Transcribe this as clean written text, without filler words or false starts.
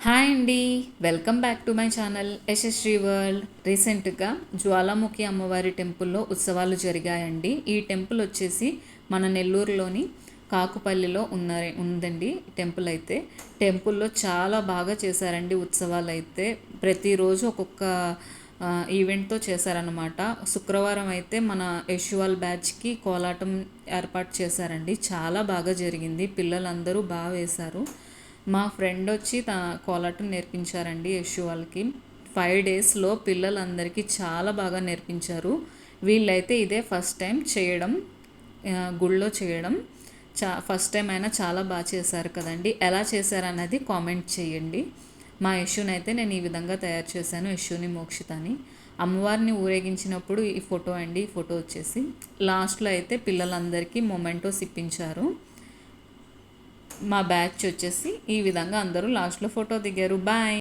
Hi అండి. Welcome back to my channel Yashasvi world. రీసెంట్గా జ్వాలాముఖి అమ్మవారి టెంపుల్లో ఉత్సవాలు జరిగాయండి. ఈ టెంపుల్ వచ్చేసి మన నెల్లూరులోని కాకుపల్లిలో ఉందండి టెంపుల్ అయితే. టెంపుల్లో చాలా బాగా చేశారండి ఉత్సవాలు అయితే. ప్రతిరోజు ఒక్కొక్క ఈవెంట్తో చేశారనమాట. శుక్రవారం అయితే మన యశువాల్ బ్యాచ్కి కోలాటం ఏర్పాటు చేశారండి. చాలా బాగా జరిగింది. పిల్లలందరూ బాగా వేశారు. మా ఫ్రెండ్ వచ్చి కోలాటం నేర్పించారండి యశు వాళ్ళకి. 5 డేస్లో పిల్లలందరికీ చాలా బాగా నేర్పించారు. వీళ్ళైతే ఇదే ఫస్ట్ టైం చేయడం, గుళ్ళో చేయడం. ఫస్ట్ టైం అయినా చాలా బాగా చేశారు కదండి. ఎలా చేశారన్నది కామెంట్ చేయండి. మా యశునైతే నేను ఈ విధంగా తయారు చేశాను, యశుని మోక్షితాని. అమ్మవారిని ఊరేగించినప్పుడు ఈ ఫోటో అండి. ఈ ఫోటో వచ్చేసి లాస్ట్లో అయితే పిల్లలందరికీ మొమెంటోస్ ఇప్పించారు. మా బ్యాచ్ వచ్చేసి ఈ విధంగా అందరూ లాస్ట్లో ఫోటో దిగారు. బాయ్.